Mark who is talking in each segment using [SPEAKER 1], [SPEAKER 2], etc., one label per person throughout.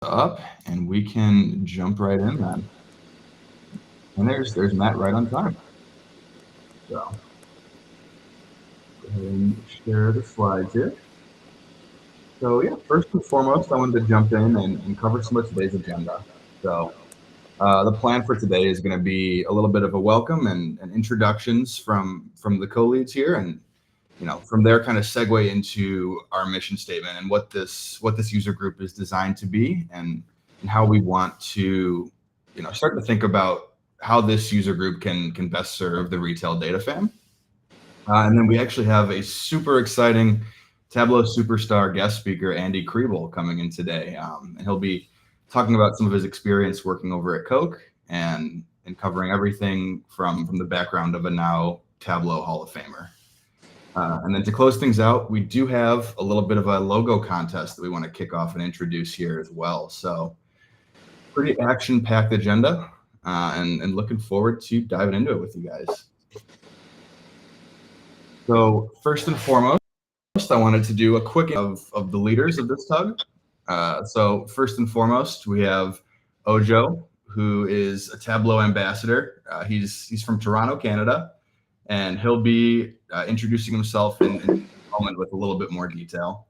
[SPEAKER 1] up, and we can jump right in then. And there's Matt right on time. So go ahead and share the slides here. So yeah, first and foremost, I wanted to jump in and cover some of today's agenda. So the plan for today is going to be a little bit of a welcome and introductions from the co-leads here, and from there kind of segue into our mission statement and what this user group is designed to be, and how we want to start to think about how this user group can best serve the retail data fam. And then we actually have a super exciting Tableau superstar guest speaker, Andy Kriebel, coming in today. And he'll be talking about some of his experience working over at Coke and covering everything from the background of a now Tableau Hall of Famer. And then to close things out, we do have a little bit of a logo contest that we want to kick off and introduce here as well. So pretty action-packed agenda, and looking forward to diving into it with you guys. So first and foremost, I wanted to do a quick of the leaders of this TUG. So first and foremost, we have H.O.F, who is a Tableau ambassador. He's from Toronto, Canada, and he'll be introducing himself in a moment with a little bit more detail.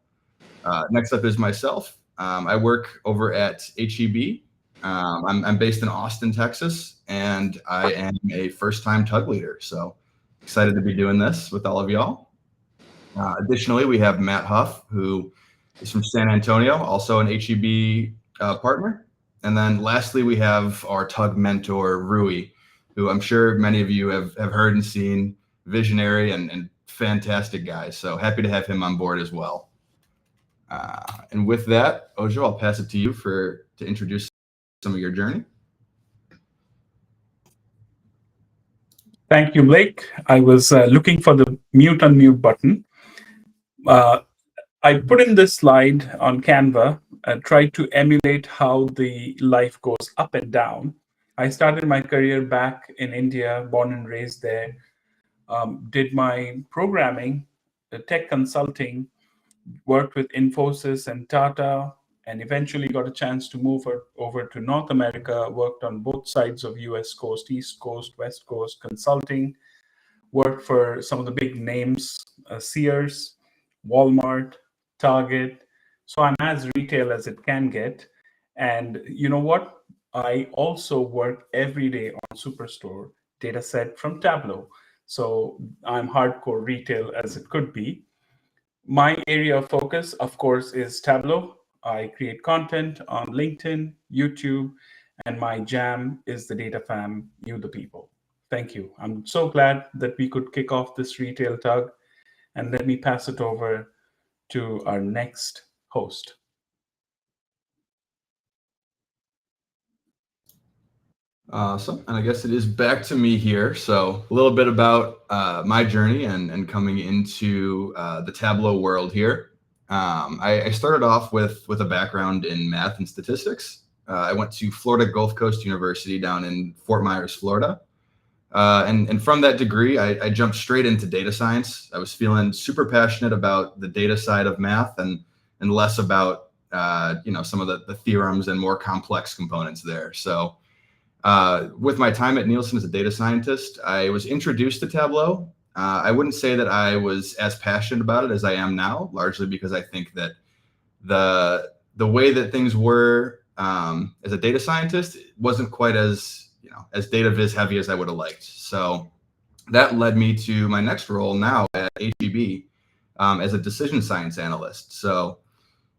[SPEAKER 1] Next up is myself. I work over at H.E.B. I'm based in Austin, Texas, and I am a first-time TUG leader. So excited to be doing this with all of y'all. Additionally, we have Matt H.O.F, who is from San Antonio, also an H.E.B. partner. And then lastly, we have our TUG mentor, Rui, who I'm sure many of you have heard and seen, visionary and fantastic guy. So happy to have him on board as well. And with that, Ojo, I'll pass it to you to introduce some of your journey.
[SPEAKER 2] Thank you, Blake. I was looking for the mute unmute button. I put in this slide on Canva, tried to emulate how the life goes up and down. I started my career back in India, born and raised there, did my programming, tech consulting, worked with Infosys and Tata, and eventually got a chance to move over to North America, worked on both sides of US coast, East Coast, West Coast, consulting, worked for some of the big names, Sears, Walmart, Target. So I'm as retail as it can get. And you know what? I also work every day on Superstore data set from Tableau. So I'm hardcore retail as it could be. My area of focus, of course, is Tableau. I create content on LinkedIn, YouTube, and my jam is the data fam, you the people. Thank you. I'm so glad that we could kick off this retail TUG, and let me pass it over to our next host.
[SPEAKER 1] Awesome. And I guess it is back to me here. So a little bit about my journey and coming into the Tableau world here. I started off with a background in math and statistics. I went to Florida Gulf Coast University down in Fort Myers, Florida. And from that degree, I jumped straight into data science. I was feeling super passionate about the data side of math and less about some of the theorems and more complex components there. So with my time at Nielsen as a data scientist, I was introduced to Tableau. I wouldn't say that I was as passionate about it as I am now, largely because I think that the way that things were as a data scientist wasn't quite as data viz heavy as I would have liked. So that led me to my next role now at H.E.B. As a decision science analyst. So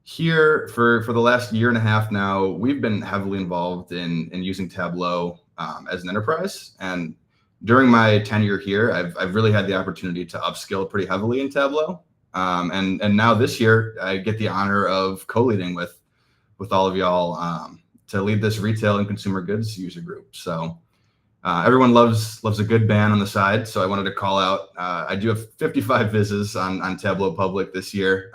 [SPEAKER 1] here for the last year and a half now, we've been heavily involved in using Tableau as an enterprise. And during my tenure here, I've really had the opportunity to upskill pretty heavily in Tableau. And now this year, I get the honor of co-leading with all of y'all to lead this retail and consumer goods user group. So everyone loves a good ban on the side. So I wanted to call out, I do have 55 vizzes on Tableau Public this year.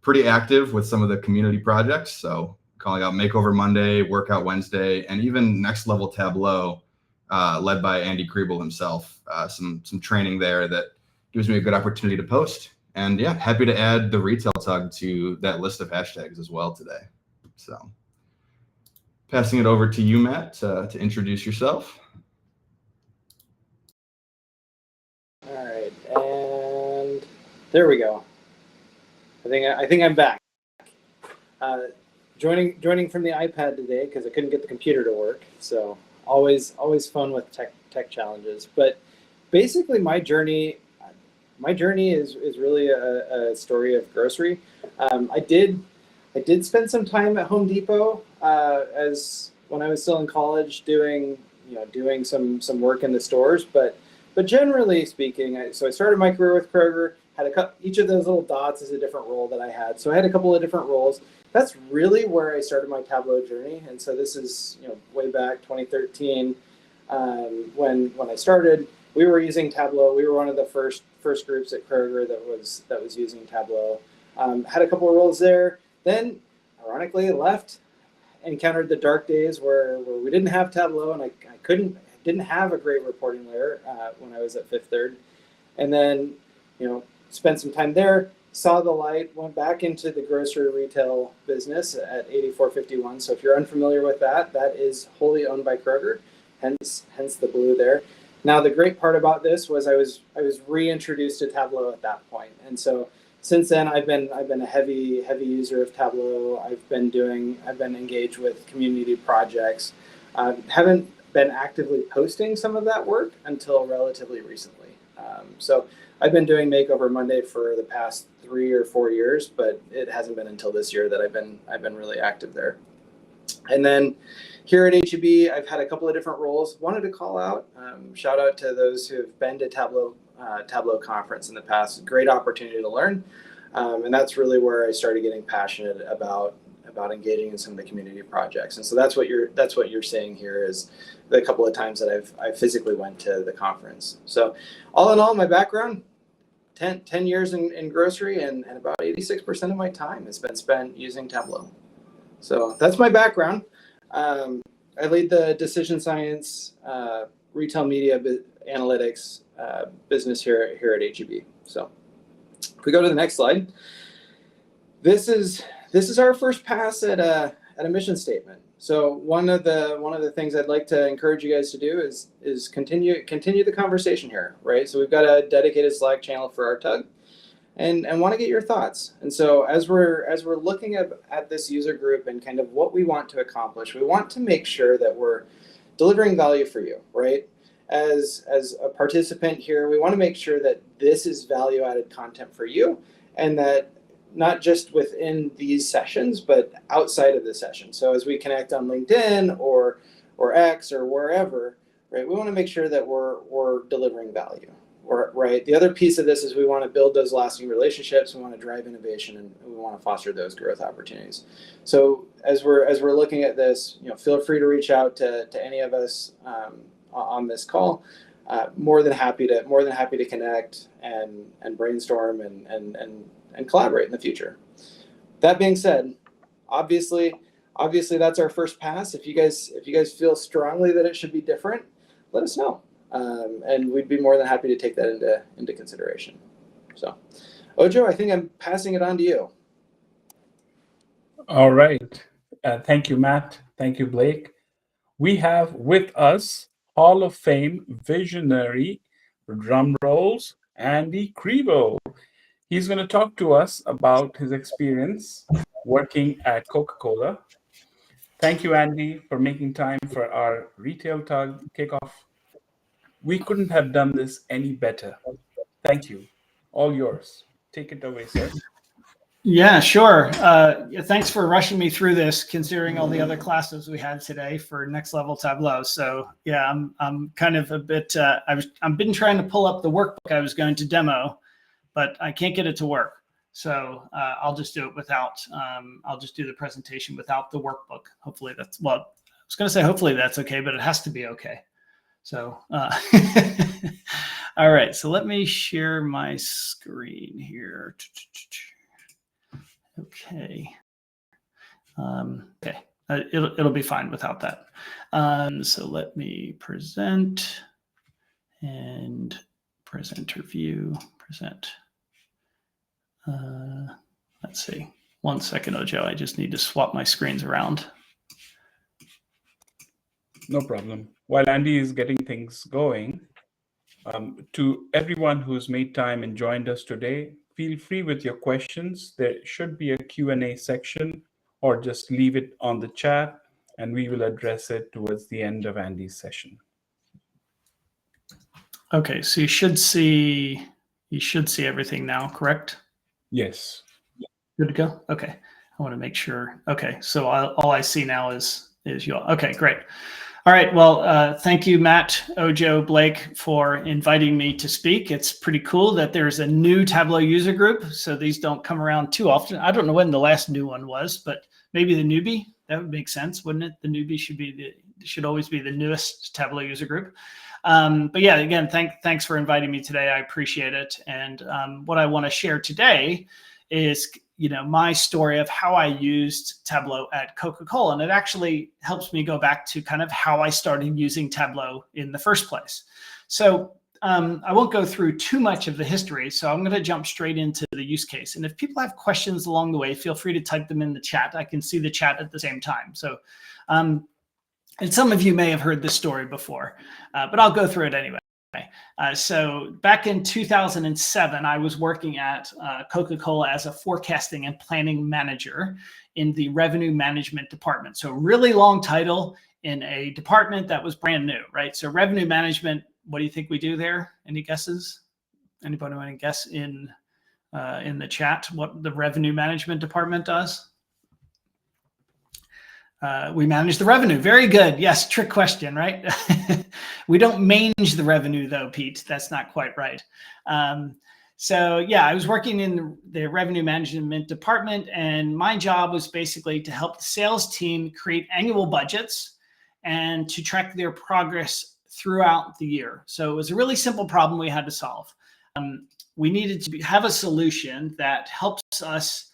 [SPEAKER 1] Pretty active with some of the community projects. So calling out Makeover Monday, Workout Wednesday, and even Next Level Tableau, led by Andy Kriebel himself. Some training there that gives me a good opportunity to post. And yeah, happy to add the retail TUG to that list of hashtags as well today. So Passing it over to you, Matt, to introduce yourself.
[SPEAKER 3] All right, and there we go. I think I'm back. Joining from the iPad today because I couldn't get the computer to work. So always fun with tech challenges. But basically, my journey is really a story of grocery. I did spend some time at Home Depot as when I was still in college doing some work in the stores, but generally speaking, so I started my career with Kroger. Had each of those little dots is a different role that I had. So I had a couple of different roles. That's really where I started my Tableau journey. And so this is way back 2013 when I started. We were using Tableau. We were one of the first groups at Kroger that was using Tableau. Had a couple of roles there. Then, ironically, left. Encountered the dark days where we didn't have Tableau, and I didn't have a great reporting layer when I was at Fifth Third. And then, spent some time there. Saw the light. Went back into the grocery retail business at 8451. So if you're unfamiliar with that, that is wholly owned by Kroger. Hence the blue there. Now, the great part about this was I was reintroduced to Tableau at that point, and so since then I've been a heavy user of Tableau. I've been engaged with community projects. Haven't been actively posting some of that work until relatively recently. So I've been doing Makeover Monday for the past 3 or 4 years, but it hasn't been until this year that I've been really active there. And then here at H.O.F, I've had a couple of different roles. Wanted to call out, shout out to those who have been to Tableau conference in the past. Great opportunity to learn, and that's really where I started getting passionate about engaging in some of the community projects. And so that's what you're seeing here is the couple of times that I physically went to the conference. So all in all, my background, 10 years in grocery, and about 86% of my time has been spent using Tableau. So that's my background. I lead the decision science, retail media analytics business here at H.O.F. So if we go to the next slide, this is our first pass at a mission statement. So one of the things I'd like to encourage you guys to do is continue the conversation here, right? So we've got a dedicated Slack channel for our TUG. And want to get your thoughts. And so as we're looking at this user group and kind of what we want to accomplish, we want to make sure that we're delivering value for you, right? As a participant here, we want to make sure that this is value-added content for you, and that not just within these sessions, but outside of the session. So as we connect on LinkedIn or X or wherever, right, we want to make sure that we're delivering value. Right. The other piece of this is we want to build those lasting relationships. We want to drive innovation, and we want to foster those growth opportunities. So as we're looking at this, feel free to reach out to any of us on this call. More than happy to connect and brainstorm and collaborate in the future. That being said, obviously that's our first pass. If you guys feel strongly that it should be different, let us know. And we'd be more than happy to take that into consideration. So, Ojo, I think I'm passing it on to you.
[SPEAKER 2] All right. Thank you, Matt. Thank you, Blake. We have with us Hall of Fame visionary, drum rolls, Andy Kriebel. He's going to talk to us about his experience working at Coca-Cola. Thank you, Andy, for making time for our Retail TUG Kickoff. We couldn't have done this any better. Thank you. All yours. Take it away, sir.
[SPEAKER 4] Yeah, sure. Thanks for rushing me through this, considering all the other classes we had today for next level Tableau. So yeah, I'm kind of a bit. I've been trying to pull up the workbook I was going to demo, but I can't get it to work. So I'll just do it without. I'll just do the presentation without the workbook. Hopefully that's I was going to say hopefully that's okay, but it has to be okay. So, all right, so let me share my screen here. Okay. Okay, it'll be fine without that. So let me present and presenter view, present. Let's see, 1 second, Ojo, I just need to swap my screens around.
[SPEAKER 2] No problem. While Andy is getting things going, to everyone who's made time and joined us today, feel free with your questions. There should be a Q&A section, or just leave it on the chat and we will address it towards the end of Andy's session.
[SPEAKER 4] Okay, so you should see everything now, correct?
[SPEAKER 2] Yes.
[SPEAKER 4] Good to go? Okay. I want to make sure. Okay, so all I see now is you all. Okay, great. All right, well, thank you, Matt, Ojo, Blake, for inviting me to speak. It's pretty cool that there's a new Tableau user group, so these don't come around too often. I don't know when the last new one was, but maybe the newbie. That would make sense, wouldn't it? The newbie should always be the newest Tableau user group. But yeah, again, thanks for inviting me today. I appreciate it. And what I want to share today is, my story of how I used Tableau at Coca-Cola. And it actually helps me go back to kind of how I started using Tableau in the first place. So I won't go through too much of the history. So I'm going to jump straight into the use case. And if people have questions along the way, feel free to type them in the chat. I can see the chat at the same time. So, and some of you may have heard this story before, but I'll go through it anyway. So back in 2007, I was working at Coca-Cola as a forecasting and planning manager in the revenue management department. So really long title in a department that was brand new, right? So revenue management, what do you think we do there? Any guesses? Anybody want to guess in the chat what the revenue management department does? We manage the revenue. Very good. Yes, trick question, right? We don't manage the revenue though, Pete. That's not quite right. So yeah, I was working in the revenue management department, and my job was basically to help the sales team create annual budgets and to track their progress throughout the year. So it was a really simple problem we had to solve. We needed to have a solution that helps us.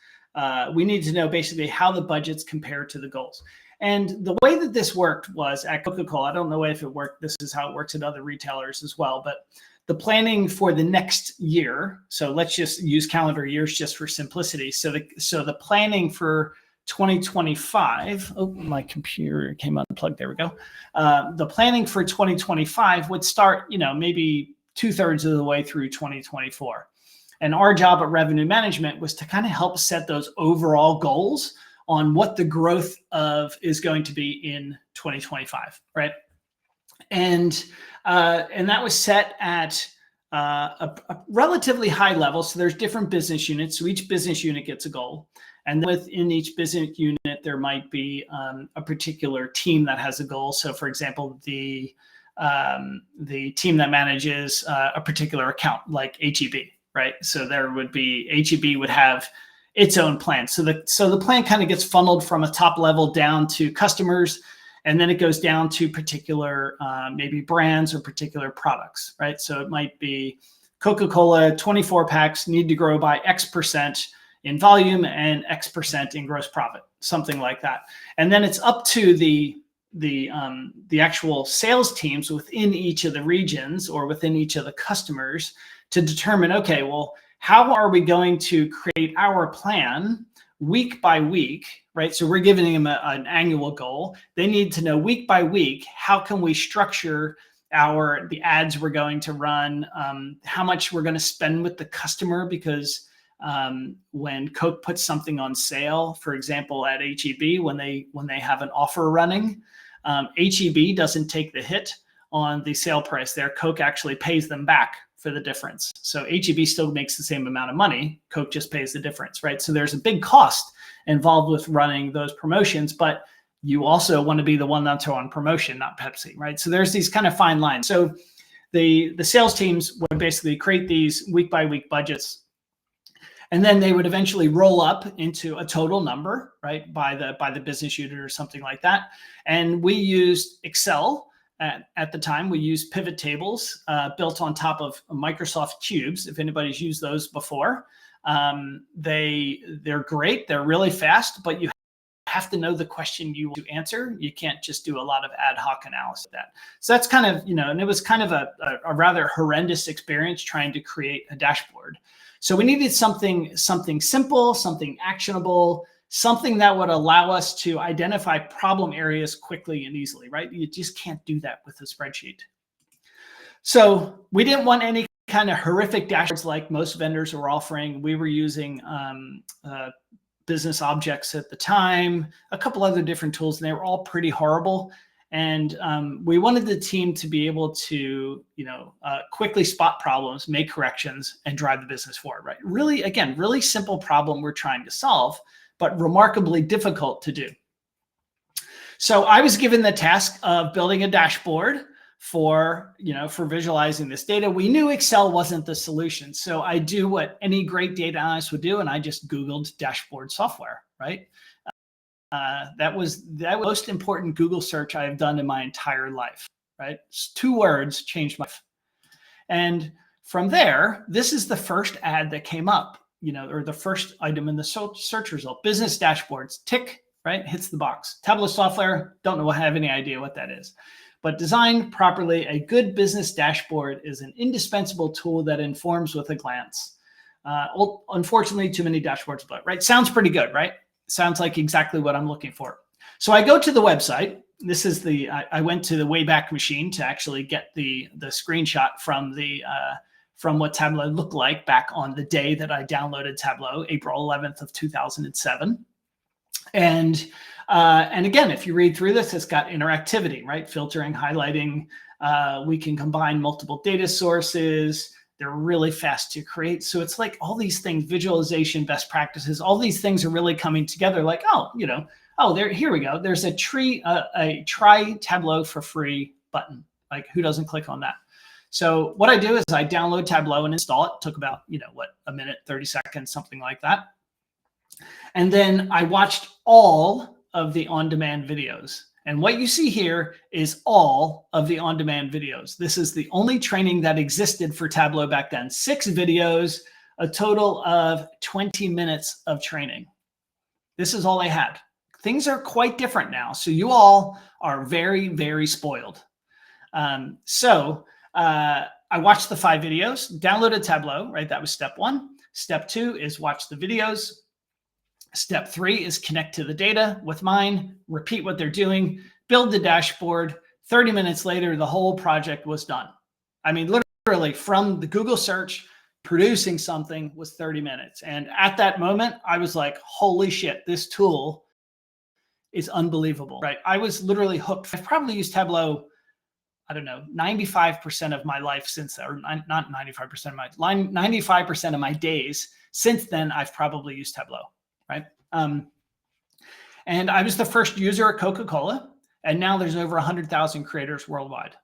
[SPEAKER 4] We need to know basically how the budgets compare to the goals. And the way that this worked was at Coca-Cola. I don't know if it worked. This is how it works at other retailers as well. But the planning for the next year, so let's just use calendar years just for simplicity. So the planning for 2025, oh, my computer came unplugged. There we go. The planning for 2025 would start, maybe 2/3 of the way through 2024. And our job at revenue management was to kind of help set those overall goals on what the growth of is going to be in 2025, right? And that was set at a relatively high level. So there's different business units. So each business unit gets a goal. And within each business unit, there might be a particular team that has a goal. So for example, the team that manages a particular account like H.E.B., right? So there would be H.E.B. would have its own plan. So the plan kind of gets funneled from a top level down to customers, and then it goes down to particular maybe brands or particular products, right? So it might be Coca-Cola 24 packs need to grow by X% in volume and X% in gross profit, something like that. And then it's up to the actual sales teams within each of the regions or within each of the customers to determine, okay, well, how are we going to create our plan week by week, right? So we're giving them an annual goal. They need to know week by week, how can we structure the ads we're going to run, how much we're going to spend with the customer, because when Coke puts something on sale, for example, at H.E.B., when they have an offer running, H.E.B. doesn't take the hit on the sale price there. Coke actually pays them back for the difference. So H.E.B. still makes the same amount of money. Coke just pays the difference, right? So there's a big cost involved with running those promotions, but you also want to be the one that's on promotion, not Pepsi, right? So there's these kind of fine lines. So the sales teams would basically create these week by week budgets, and then they would eventually roll up into a total number, right, by the business unit or something like that. And we used Excel. At the time, we used pivot tables built on top of Microsoft Cubes. If anybody's used those before, they're great. They're really fast, but you have to know the question you want to answer. You can't just do a lot of ad hoc analysis of that. So that's kind of, and it was kind of a rather horrendous experience trying to create a dashboard. So we needed something simple, something actionable, something that would allow us to identify problem areas quickly and easily, right? You just can't do that with a spreadsheet. So we didn't want any kind of horrific dashboards like most vendors were offering. We were using business objects at the time, a couple other different tools, and they were all pretty horrible. And we wanted the team to be able to, quickly spot problems, make corrections, and drive the business forward, right? Really, again, really simple problem we're trying to solve, but remarkably difficult to do. So I was given the task of building a dashboard for visualizing this data. We knew Excel wasn't the solution. So I do what any great data analyst would do, and I just Googled dashboard software, right? That was the most important Google search I have done in my entire life, right? 2 words changed my life. And from there, this is the first ad that came up, or the first item in the search result. Business dashboards, tick, right? Hits the box. Tableau software, don't have any idea what that is. But designed properly, a good business dashboard is an indispensable tool that informs with a glance. Unfortunately, too many dashboards, but right? Sounds pretty good, right? Sounds like exactly what I'm looking for. So I go to the website. This is I went to the Wayback Machine to actually get the screenshot from what Tableau looked like back on the day that I downloaded Tableau, April 11th of 2007. And again, if you read through this, it's got interactivity, right? Filtering, highlighting. We can combine multiple data sources. They're really fast to create. So it's like all these things, visualization, best practices, all these things are really coming together like, here we go. There's a try Tableau for free button. Like, who doesn't click on that? So what I do is I download Tableau and install it. It took about, a minute, 30 seconds, something like that. And then I watched all of the on-demand videos. And what you see here is all of the on-demand videos. This is the only training that existed for Tableau back then. 6 videos, a total of 20 minutes of training. This is all they had. Things are quite different now. So you all are very, very spoiled. So I watched the 5 videos, downloaded Tableau, right? That was step 1. Step 2 is watch the videos. Step 3 is connect to the data with mine, repeat what they're doing, build the dashboard. 30 minutes later, the whole project was done. I mean, literally from the Google search, producing something was 30 minutes. And at that moment, I was like, holy shit, this tool is unbelievable, right? I was literally hooked. I've probably used Tableau, 95% of my life since, or not 95% of my, 95% of my days. Since then, I've probably used Tableau. Right. And I was the first user at Coca-Cola, and now there's over 100,000 creators worldwide.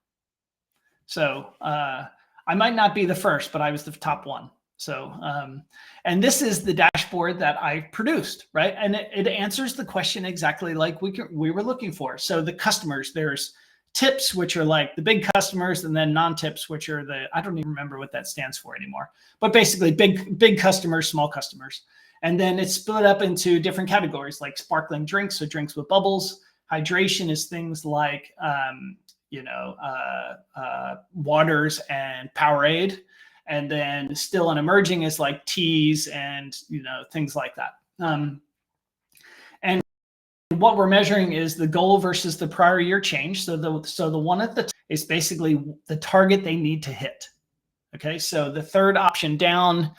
[SPEAKER 4] So I might not be the first, but I was the top one. So, and this is the dashboard that I produced, right? And it answers the question exactly like we were looking for. So the customers, there's tips, which are like the big customers, and then non-tips, which are I don't even remember what that stands for anymore, but basically big customers, small customers. And then it's split up into different categories like sparkling drinks, so drinks with bubbles. Hydration is things like, waters and Powerade. And then still and emerging is like teas and, things like that. And what we're measuring is the goal versus the prior year change. So the one at the top is basically the target they need to hit. Okay, so the third option down,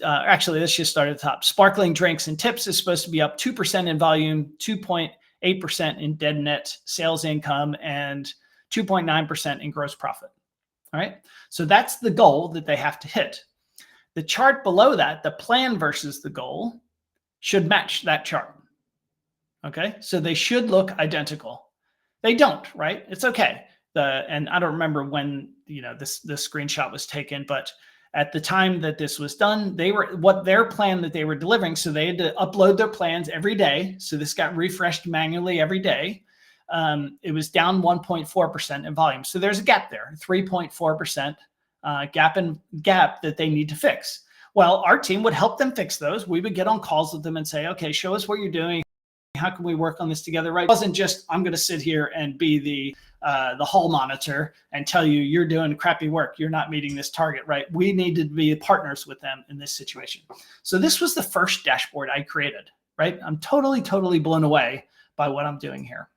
[SPEAKER 4] actually, let's just start at the top. Sparkling drinks and tips is supposed to be up 2% in volume, 2.8% in dead net sales income, and 2.9% in gross profit. All right. So that's the goal that they have to hit. The chart below that, the plan versus the goal, should match that chart. Okay. So they should look identical. They don't, right? It's okay. And I don't remember when, this screenshot was taken, but at the time that this was done, their plan that they were delivering. So they had to upload their plans every day. So this got refreshed manually every day. It was down 1.4% in volume. So there's a gap there, 3.4% gap that they need to fix. Well, our team would help them fix those. We would get on calls with them and say, okay, show us what you're doing. How can we work on this together? Right? It wasn't just, I'm going to sit here and be the hall monitor and tell you you're doing crappy work. You're not meeting this target, right? We needed to be partners with them in this situation. So this was the first dashboard I created. right? I'm totally blown away by what I'm doing here.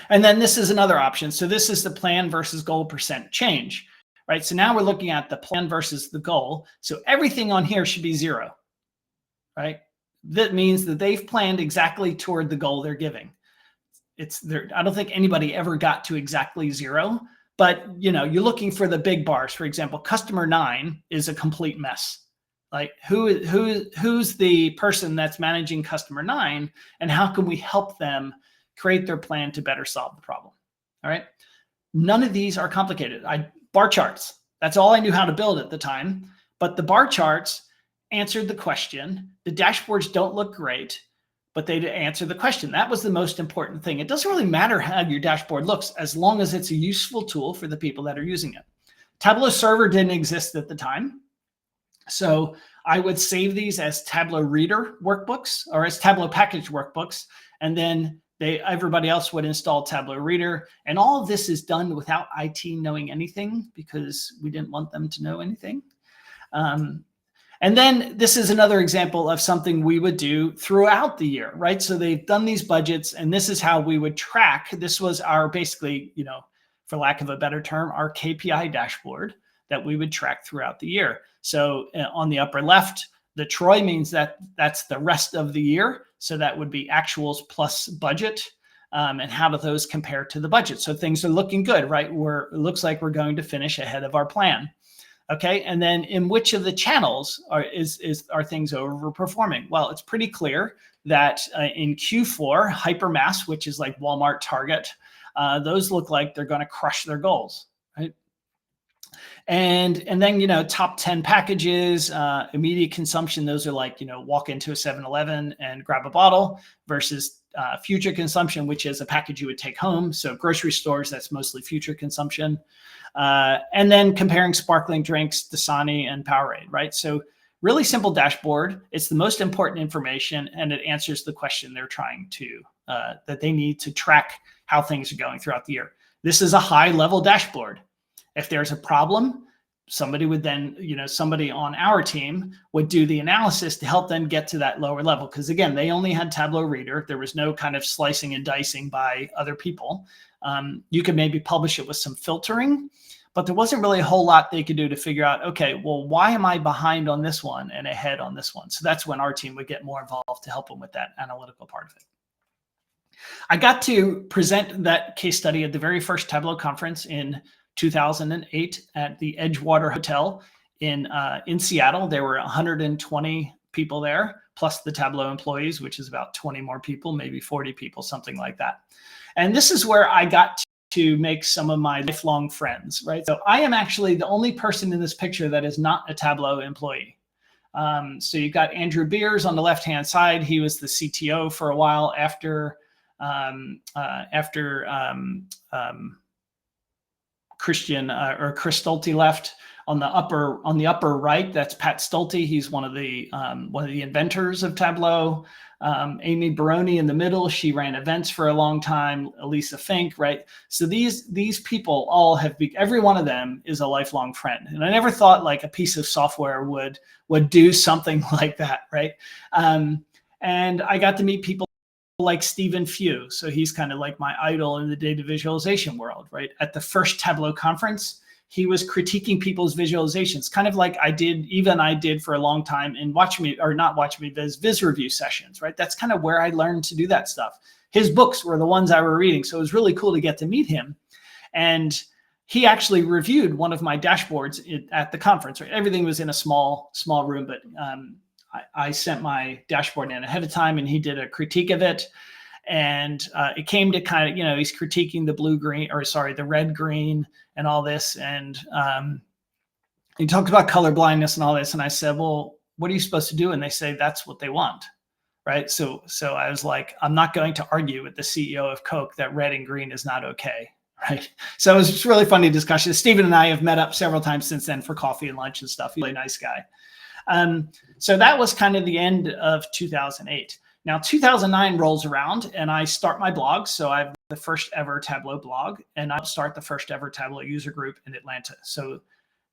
[SPEAKER 4] And then this is another option. So this is the plan versus goal percent change, right? So now we're looking at the plan versus the goal. So everything on here should be 0, right? That means that they've planned exactly toward the goal they're giving. It's there. I don't think anybody ever got to exactly 0, but you're looking for the big bars. For example, customer 9 is a complete mess. Like who's the person that's managing customer 9, and how can we help them create their plan to better solve the problem? All right. None of these are complicated. Bar charts. That's all I knew how to build at the time. But the bar charts answered the question. The dashboards don't look great, but they answer the question. That was the most important thing. It doesn't really matter how your dashboard looks as long as it's a useful tool for the people that are using it. Tableau Server didn't exist at the time. So I would save these as Tableau Reader workbooks or as Tableau Package workbooks, and then everybody else would install Tableau Reader. And all of this is done without IT knowing anything because we didn't want them to know anything. And then this is another example of something we would do throughout the year, right? So they've done these budgets, and this is how we would track. This was our basically, for lack of a better term, our KPI dashboard that we would track throughout the year. So on the upper left, the Troy means that that's the rest of the year. So that would be actuals plus budget. And how do those compare to the budget? So things are looking good, right? It looks like we're going to finish ahead of our plan. Okay, and then in which of the channels are things overperforming? Well, it's pretty clear that in Q4, Hypermass, which is like Walmart, Target, those look like they're going to crush their goals, right? And then, top 10 packages, immediate consumption, those are like, walk into a 7-Eleven and grab a bottle versus future consumption, which is a package you would take home. So grocery stores, that's mostly future consumption. And then comparing sparkling drinks, Dasani and Powerade, right? So really simple dashboard. It's the most important information, and it answers the question they're trying to, that they need to track how things are going throughout the year. This is a high level dashboard. If there's a problem, somebody would then, somebody on our team would do the analysis to help them get to that lower level. Because again, they only had Tableau Reader. There was no kind of slicing and dicing by other people. You could maybe publish it with some filtering, but there wasn't really a whole lot they could do to figure out, okay, well, why am I behind on this one and ahead on this one? So that's when our team would get more involved to help them with that analytical part of it. I got to present that case study at the very first Tableau conference in 2008 at the Edgewater Hotel in Seattle. There were 120 people there, plus the Tableau employees, which is about 20 more people, maybe 40 people, something like that. And this is where I got to make some of my lifelong friends, right? So I am actually the only person in this picture that is not a Tableau employee. So you've got Andrew Beers on the left-hand side. He was the CTO for a while after Chris Stolte left. On the upper right, that's Pat Stolte. He's one of the inventors of Tableau. Amy Baroni in the middle, she ran events for a long time. Elisa Fink, right? So these people all every one of them is a lifelong friend. And I never thought like a piece of software would do something like that, right? And I got to meet people like Stephen Few. So he's kind of like my idol in the data visualization world, right? At the first Tableau conference, he was critiquing people's visualizations, kind of like I did for a long time in Viz review sessions, right? That's kind of where I learned to do that stuff. His books were the ones I were reading. So it was really cool to get to meet him. And he actually reviewed one of my dashboards at the conference, right? Everything was in a small room, but I sent my dashboard in ahead of time and he did a critique of it. And it came to kind of, he's critiquing the red, green and all this. And he talked about color blindness and all this. And I said, well, what are you supposed to do? And they say, that's what they want. Right. So I was like, I'm not going to argue with the CEO of Coke that red and green is not okay. Right. So it was just really funny discussion. Stephen and I have met up several times since then for coffee and lunch and stuff. He's a really nice guy. So that was kind of the end of 2008. Now, 2009 rolls around and I start my blog. So I have the first ever Tableau blog, and I'll start the first ever Tableau user group in Atlanta. So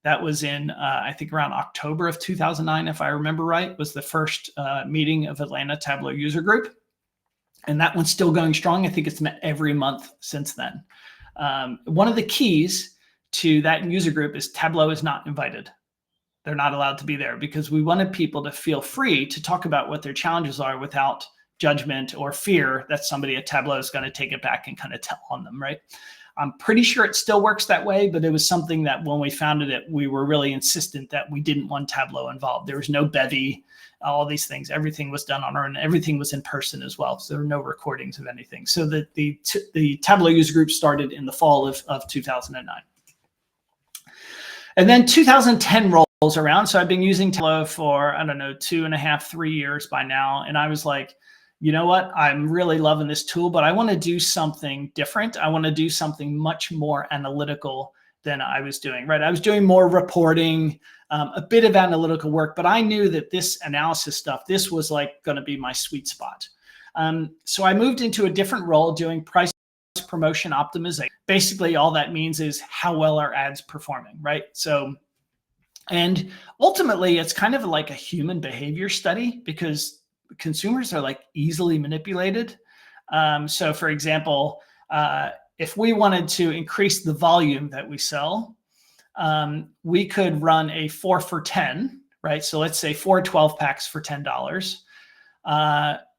[SPEAKER 4] That was in, I think, around October of 2009, if I remember right, was the first meeting of Atlanta Tableau user group. And that one's still going strong. I think it's met every month since then. One of the keys to that user group is Tableau is not invited. They're not allowed to be there because we wanted people to feel free to talk about what their challenges are without judgment or fear that somebody at Tableau is going to take it back and kind of tell on them, right? I'm pretty sure it still works that way, but it was something that when we founded it, we were really insistent that we didn't want Tableau involved. There was no bevy, all these things. Everything was done on our own. Everything was in person as well. So there were no recordings of anything. So the Tableau user group started in the fall of 2009. And then 2010 rolls around. So I've been using Tableau for, I don't know, 2.5, 3 years by now. And I was like, you know what? I'm really loving this tool, but I want to do something different. I want to do something much more analytical than I was doing, right? I was doing more reporting, a bit of analytical work, but I knew that this analysis stuff, this was like going to be my sweet spot. So I moved into a different role doing price promotion optimization. Basically, all that means is how well are ads performing, right? So, and ultimately, it's kind of like a human behavior study because consumers are like easily manipulated. So for example, if we wanted to increase the volume that we sell, we could run a 4 for $10, right? So let's say 4 12 packs for $10,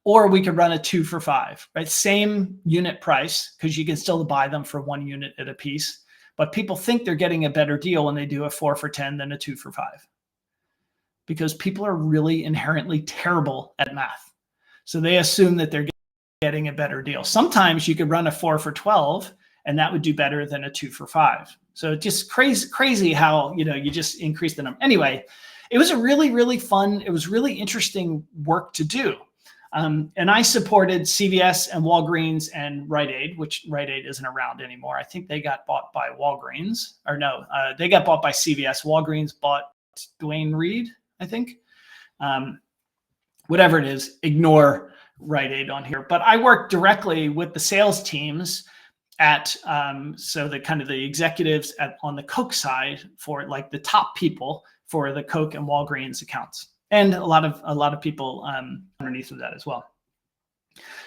[SPEAKER 4] or we could run a 2 for $5, right? Same unit price because you can still buy them for 1 unit at a piece, but people think they're getting a better deal when they do a 4 for $10 than a 2 for $5. Because people are really inherently terrible at math. So they assume that they're getting a better deal. Sometimes you could run a 4 for 12 and that would do better than a 2 for $5. So just crazy how, you just increase the number. Anyway, it was a really, really fun, it was really interesting work to do. And I supported CVS and Walgreens and Rite Aid, which Rite Aid isn't around anymore. I think they got bought by Walgreens, or no, they got bought by CVS. Walgreens bought Duane Reade, I think. Whatever it is, ignore Rite Aid on here. But I work directly with the sales teams at, so the kind of the executives on the Coke side for like the top people for the Coke and Walgreens accounts. And a lot of people underneath of that as well.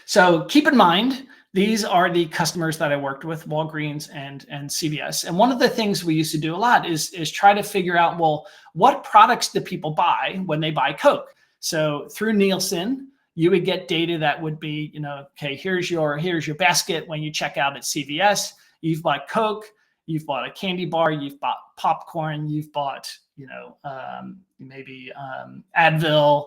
[SPEAKER 4] So keep in mind, these are the customers that I worked with, Walgreens and CVS. And one of the things we used to do a lot is try to figure out, well, what products do people buy when they buy Coke? So through Nielsen, you would get data that would be, okay, here's your basket when you check out at CVS. You've bought Coke, you've bought a candy bar, you've bought popcorn, you've bought, maybe Advil,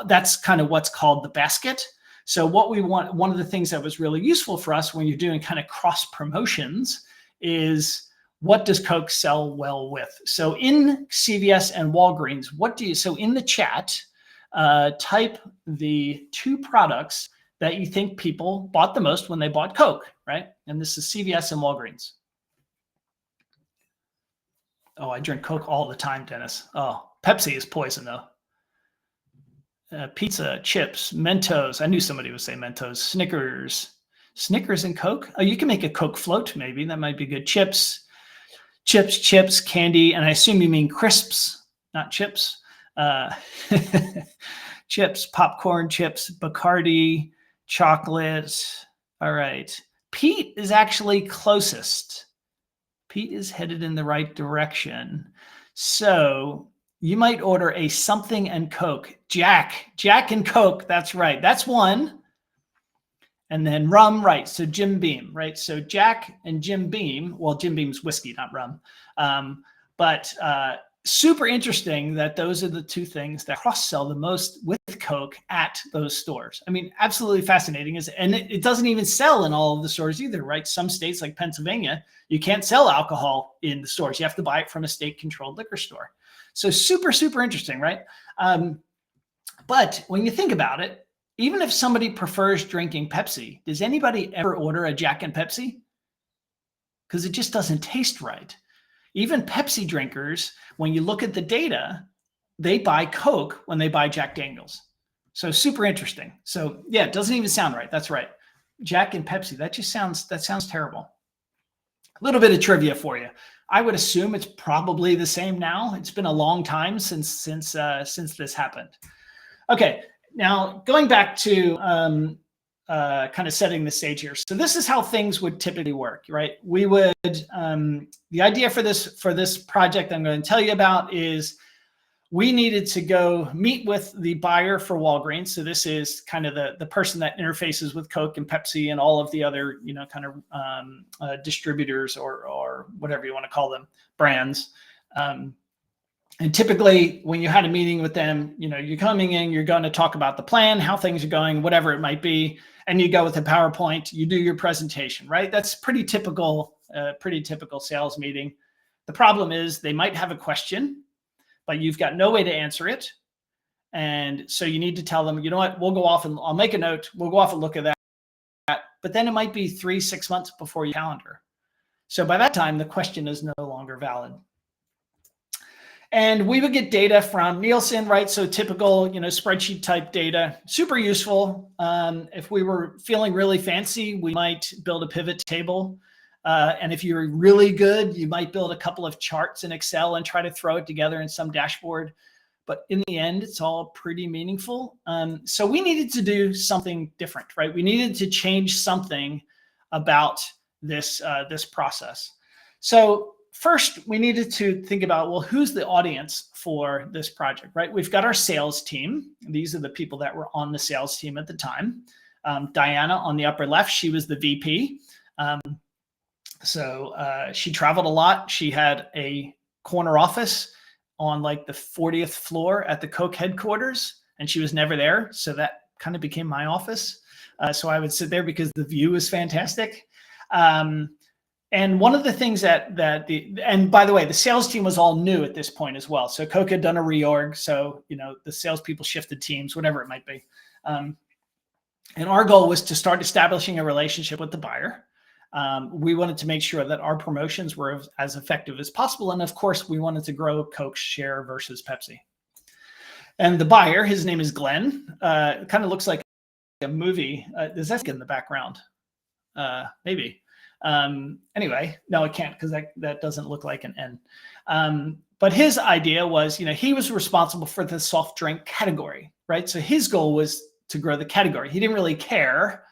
[SPEAKER 4] that's kind of what's called the basket. So what we want, one of the things that was really useful for us when you're doing kind of cross promotions is what does Coke sell well with? So in CVS and Walgreens, so in the chat, type the 2 products that you think people bought the most when they bought Coke, right? And this is CVS and Walgreens. Oh, I drink Coke all the time, Dennis. Oh, Pepsi is poison though. Pizza, chips, Mentos. I knew somebody would say Mentos. Snickers and Coke. Oh, you can make a Coke float maybe. That might be good. Chips, candy. And I assume you mean crisps, not chips. Chips, popcorn, chips, Bacardi, chocolate. All right. Pete is actually closest. Pete is headed in the right direction. So you might order a something and Coke. Jack and Coke. That's right. That's one. And then rum, right. So Jim Beam, right. So Jack and Jim Beam. Well, Jim Beam's whiskey, not rum. But super interesting that those are the 2 things that cross-sell the most with Coke at those stores. I mean, absolutely fascinating. And it doesn't even sell in all of the stores either, right? Some states like Pennsylvania, you can't sell alcohol in the stores. You have to buy it from a state-controlled liquor store. So super, super interesting, right? But when you think about it, even if somebody prefers drinking Pepsi, does anybody ever order a Jack and Pepsi? Because it just doesn't taste right. Even Pepsi drinkers, when you look at the data, they buy Coke when they buy Jack Daniels. So super interesting. So yeah, it doesn't even sound right. That's right. Jack and Pepsi, that sounds terrible. A little bit of trivia for you. I would assume it's probably the same now. It's been a long time since this happened. Okay, now going back to kind of setting the stage here. So this is how things would typically work, right? We would the idea for this project I'm going to tell you about is we needed to go meet with the buyer for Walgreens. So this is kind of the person that interfaces with Coke and Pepsi and all of the other, kind of distributors or whatever you want to call them, brands. And typically when you had a meeting with them, you're coming in, you're going to talk about the plan, how things are going, whatever it might be. And you go with a PowerPoint, you do your presentation, right? That's pretty typical sales meeting. The problem is they might have a question, but you've got no way to answer it. And so you need to tell them, you know what, we'll go off and I'll make a note. We'll go off and look at that. But then it might be 3-6 months before your calendar. So by that time, the question is no longer valid. And we would get data from Nielsen, right? So typical, spreadsheet type data, super useful. If we were feeling really fancy, we might build a pivot table. And if you're really good, you might build a couple of charts in Excel and try to throw it together in some dashboard. But in the end, it's all pretty meaningful. So we needed to do something different, right? We needed to change something about this process. So first, we needed to think about, well, who's the audience for this project, right? We've got our sales team. These are the people that were on the sales team at the time. Diana on the upper left, she was the VP. So she traveled a lot. She had a corner office on like the 40th floor at the Coke headquarters, and she was never there. So that kind of became my office. So I would sit there because the view is fantastic. And one of the things and by the way, the sales team was all new at this point as well. So Coke had done a reorg. So, the salespeople shifted teams, whatever it might be. And our goal was to start establishing a relationship with the buyer. We wanted to make sure that our promotions were as effective as possible. And of course, we wanted to grow Coke's share versus Pepsi. And the buyer, his name is Glenn, kind of looks like a movie. Is that in the background? Maybe. Anyway, no, it can't because that doesn't look like an N. But his idea was, he was responsible for the soft drink category, right? So his goal was to grow the category. He didn't really care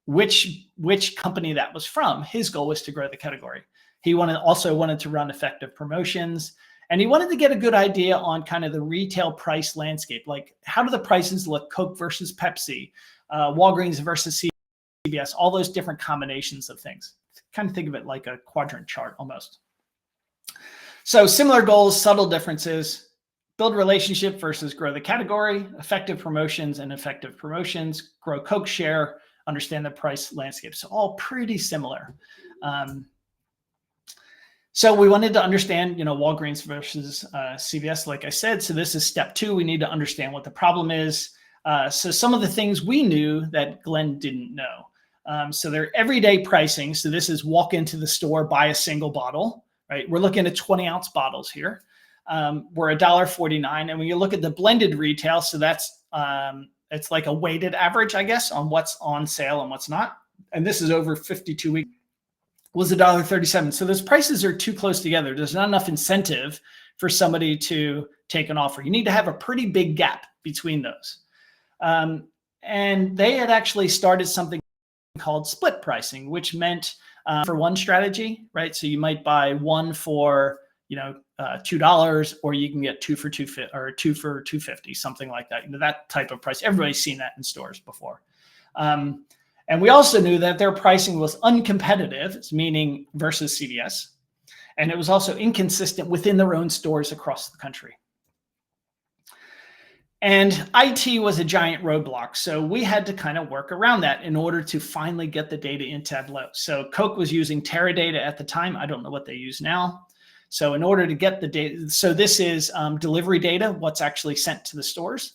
[SPEAKER 4] which company that was from. His goal was to grow the category. He also wanted to run effective promotions, and he wanted to get a good idea on kind of the retail price landscape. Like, how do the prices look? Coke versus Pepsi, Walgreens versus CVS, all those different combinations of things. Kind of think of it like a quadrant chart almost. So similar goals, subtle differences: build relationship versus grow the category, effective promotions and effective promotions, grow Coke share, understand the price landscape. So all pretty similar. So we wanted to understand, Walgreens versus CVS, like I said. So this is step 2. We need to understand what the problem is. So some of the things we knew that Glenn didn't know. So they're everyday pricing. So this is walk into the store, buy a single bottle, right? We're looking at 20-ounce bottles here. We're $1.49. And when you look at the blended retail, so that's it's like a weighted average, I guess, on what's on sale and what's not. And this is over 52 weeks, was $1.37. So those prices are too close together. There's not enough incentive for somebody to take an offer. You need to have a pretty big gap between those. And they had actually started something called split pricing, which meant for one strategy, right? So you might buy one for, $2, or you can get two for $2.50, something like that. That type of price. Everybody's seen that in stores before. And we also knew that their pricing was uncompetitive, meaning versus CVS. And it was also inconsistent within their own stores across the country. And IT was a giant roadblock. So we had to kind of work around that in order to finally get the data in Tableau. So Coke was using Teradata at the time. I don't know what they use now. So in order to get the data, so this is delivery data, what's actually sent to the stores.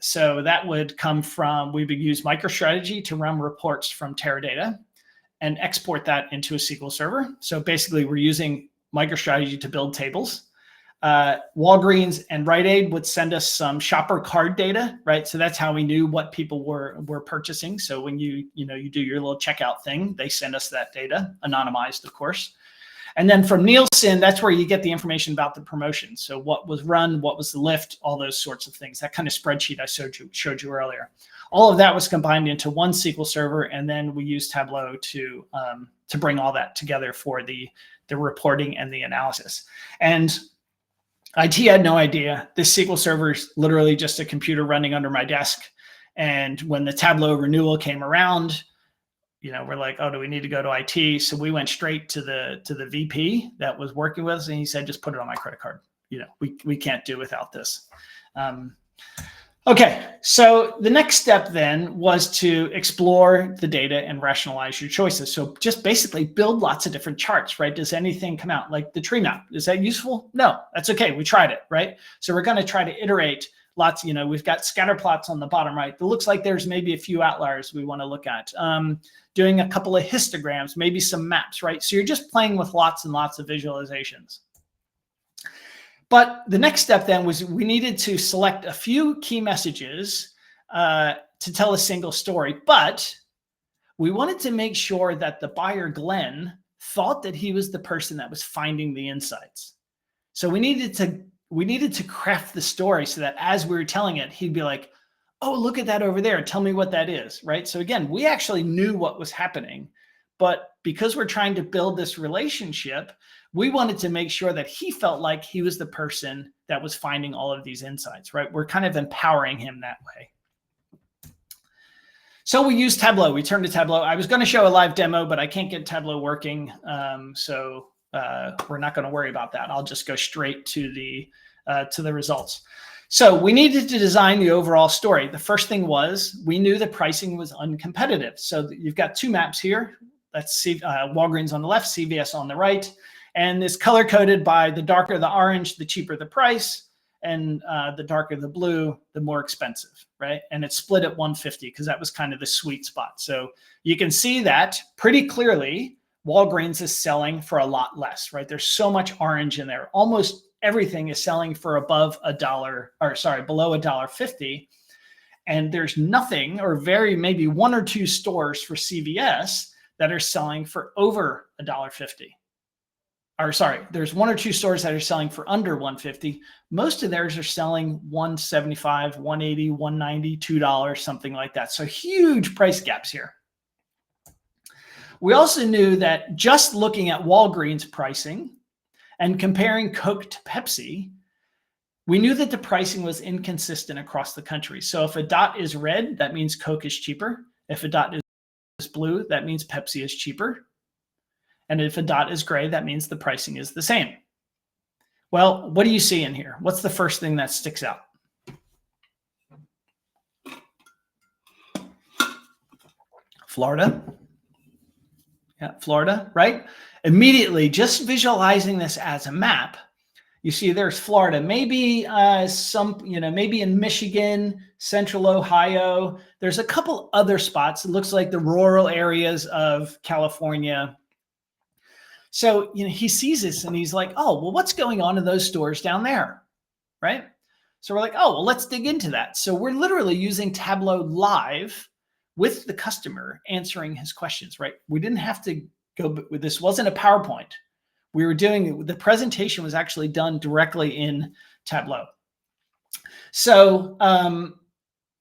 [SPEAKER 4] So that would come from, we would use MicroStrategy to run reports from Teradata and export that into a SQL server. So basically we're using MicroStrategy to build tables. Walgreens and Rite Aid would send us some shopper card data, right? So that's how we knew what people were purchasing. So when you do your little checkout thing, they send us that data, anonymized, of course. And then from Nielsen, that's where you get the information about the promotion. So what was run, what was the lift, all those sorts of things. That kind of spreadsheet I showed you earlier. All of that was combined into one SQL server, and then we used Tableau to bring all that together for the reporting and the analysis. And IT had no idea. This SQL server is literally just a computer running under my desk. And when the Tableau renewal came around, we're like, oh, do we need to go to IT? So we went straight to the VP that was working with us, and he said, just put it on my credit card. We can't do without this. Okay, so the next step then was to explore the data and rationalize your choices. So just basically build lots of different charts, right? Does anything come out? Like the tree map, is that useful? No, that's okay. We tried it, right? So we're going to try to iterate lots. We've got scatter plots on the bottom right. It looks like there's maybe a few outliers we want to look at. Doing a couple of histograms, maybe some maps, right? So you're just playing with lots and lots of visualizations. But the next step then was we needed to select a few key messages to tell a single story, but we wanted to make sure that the buyer, Glenn, thought that he was the person that was finding the insights. So we needed to craft the story so that as we were telling it, he'd be like, oh, look at that over there. Tell me what that is, right? So again, we actually knew what was happening, but because we're trying to build this relationship, we wanted to make sure that he felt like he was the person that was finding all of these insights, right? We're kind of empowering him that way. So we used Tableau. We turned to Tableau. I was going to show a live demo, but I can't get Tableau working. So we're not going to worry about that. I'll just go straight to the results. So we needed to design the overall story. The first thing was we knew the pricing was uncompetitive. So you've got two maps here. That's Walgreens on the left, CVS on the right. And it's color coded by the darker the orange, the cheaper the price, and the darker the blue, the more expensive, right? And it's split at 150 because that was kind of the sweet spot. So you can see that pretty clearly Walgreens is selling for a lot less, right? There's so much orange in there. Almost everything is selling for above below $1.50. And there's nothing, or maybe one or two stores for CVS that are selling for over $1.50. There's one or two stores that are selling for under $1.50. Most of theirs are selling $1.75, $1.80, $1.90, $2, something like that. So huge price gaps here. We also knew that just looking at Walgreens pricing and comparing Coke to Pepsi, we knew that the pricing was inconsistent across the country. So if a dot is red, that means Coke is cheaper. If a dot is blue, that means Pepsi is cheaper. And if a dot is gray, that means the pricing is the same. Well, what do you see in here? What's the first thing that sticks out? Florida. Yeah, Florida, right? Immediately, just visualizing this as a map, you see there's Florida, maybe maybe in Michigan, Central Ohio. There's a couple other spots. It looks like the rural areas of California. So, he sees this and he's like, oh, well, what's going on in those stores down there, right? So we're like, oh, well, let's dig into that. So we're literally using Tableau live with the customer answering his questions, right? We didn't have to go with this. Wasn't a PowerPoint. We were doing, the presentation was actually done directly in Tableau. So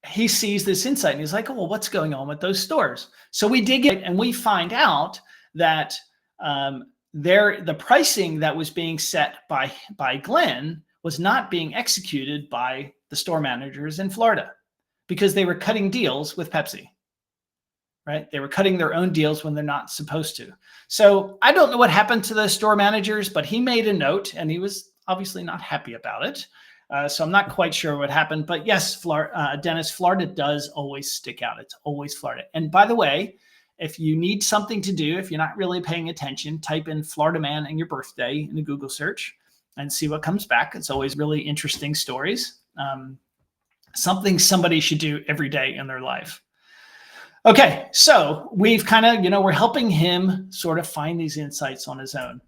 [SPEAKER 4] he sees this insight and he's like, oh, well, what's going on with those stores? So we dig in and we find out that the pricing that was being set by Glenn was not being executed by the store managers in Florida because they were cutting deals with Pepsi, right? They were cutting their own deals when they're not supposed to. So I don't know what happened to those store managers, but he made a note and he was obviously not happy about it. So I'm not quite sure what happened, but yes, Dennis, Florida does always stick out. It's always Florida. And by the way, if you need something to do, if you're not really paying attention, type in Florida man and your birthday in a Google search and see what comes back. It's always really interesting stories. Something somebody should do every day in their life. Okay, so we've kind of, we're helping him sort of find these insights on his own.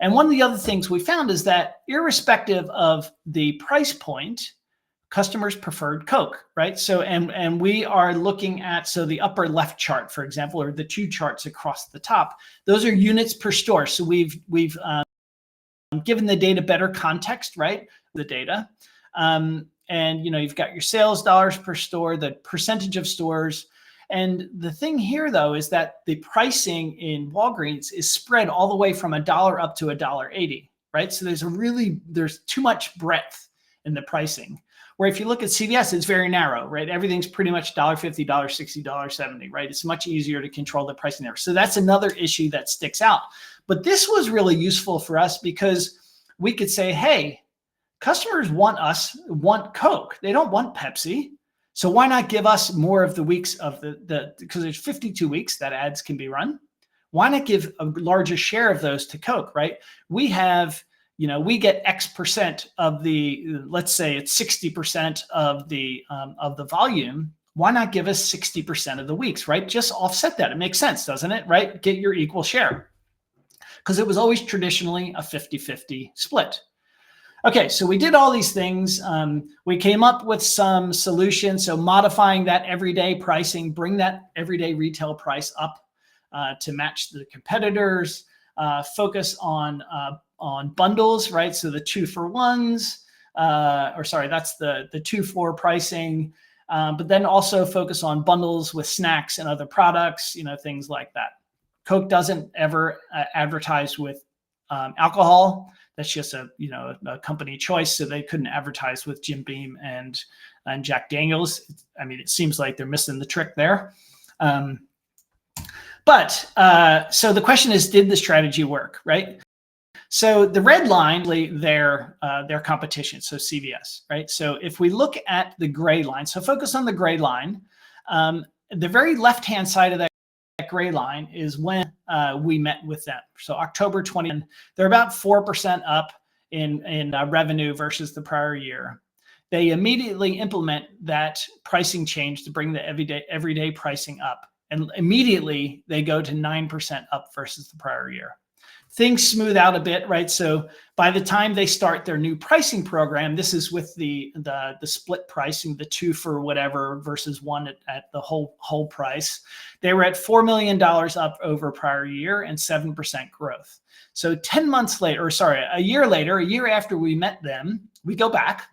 [SPEAKER 4] And one of the other things we found is that irrespective of the price point, customers preferred Coke, right? So, and we are looking at, so the upper left chart, for example, or the two charts across the top, those are units per store. So we've given the data better context, right? The data. And, you know, you've got your sales dollars per store, the percentage of stores. And the thing here, though, is that the pricing in Walgreens is spread all the way from $1 up to $1.80, right? So there's too much breadth in the pricing. Where if you look at CVS, it's very narrow, right? Everything's pretty much $1.50, $1.60, $1.70, right? It's much easier to control the pricing there. So that's another issue that sticks out. But this was really useful for us because we could say, hey, customers want Coke. They don't want Pepsi. So why not give us more of the weeks of because there's 52 weeks that ads can be run. Why not give a larger share of those to Coke, right? We have, you know, we get X% of the, let's say it's 60% of the volume. Why not give us 60% of the weeks, right? Just offset that. It makes sense, doesn't it, right? Get your equal share. Because it was always traditionally a 50-50 split. Okay, so we did all these things. We came up with some solutions. So modifying that everyday pricing, bring that everyday retail price up to match the competitors, focus on bundles, right? So the 2-for-1s, that's the 2-for pricing, but then also focus on bundles with snacks and other products, you know, things like that. Coke doesn't ever advertise with alcohol. That's just a company choice. So they couldn't advertise with Jim Beam and Jack Daniels. I mean, it seems like they're missing the trick there. So the question is, did the strategy work, right? So the red line, their competition, so CVS, right? So if we look at the gray line, so focus on the gray line, the very left-hand side of that gray line is when we met with them. So October 20, they're about 4% up in revenue versus the prior year. They immediately implement that pricing change to bring the everyday pricing up. And immediately they go to 9% up versus the prior year. Things smooth out a bit, right? So by the time they start their new pricing program, this is with the split pricing, the 2 for whatever versus 1 at the whole price. They were at $4 million up over prior year and 7% growth. So 10 months later, or sorry, a year later, a year after we met them, we go back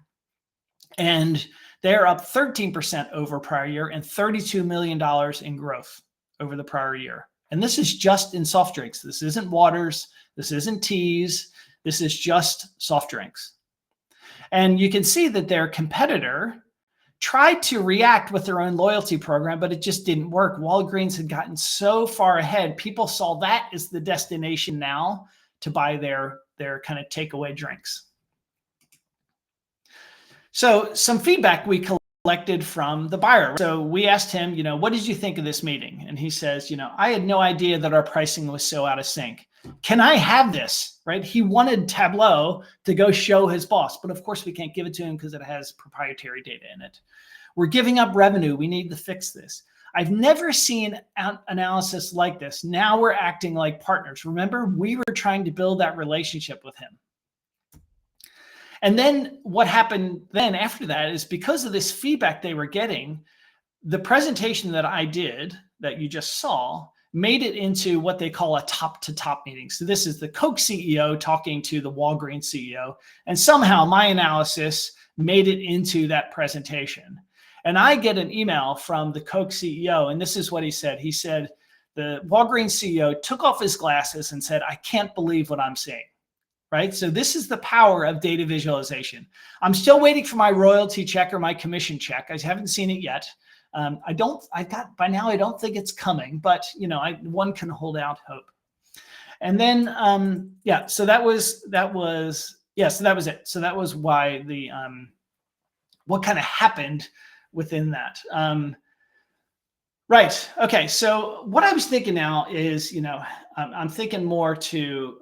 [SPEAKER 4] and they're up 13% over prior year and $32 million in growth over the prior year. And this is just in soft drinks. This isn't waters. This isn't teas. This is just soft drinks. And you can see that their competitor tried to react with their own loyalty program, but it just didn't work. Walgreens had gotten so far ahead. People saw that as the destination now to buy their kind of takeaway drinks. So some feedback we collected from the buyer. So we asked him, what did you think of this meeting? And he says, I had no idea that our pricing was so out of sync. Can I have this, right? He wanted Tableau to go show his boss, but of course we can't give it to him because it has proprietary data in it. We're giving up revenue. We need to fix this. I've never seen analysis like this. Now we're acting like partners. Remember, we were trying to build that relationship with him. And then what happened then after that is because of this feedback they were getting, the presentation that I did that you just saw made it into what they call a top-to-top meeting. So this is the Coke CEO talking to the Walgreens CEO. And somehow my analysis made it into that presentation. And I get an email from the Coke CEO, and this is what he said. He said, the Walgreens CEO took off his glasses and said, I can't believe what I'm seeing. Right? So this is the power of data visualization. I'm still waiting for my royalty check or my commission check. I haven't seen it yet. By now, I don't think it's coming, but one can hold out hope. And then, so that was it. So that was why what kind of happened within that. Right. Okay. So what I was thinking now is, I'm thinking more to,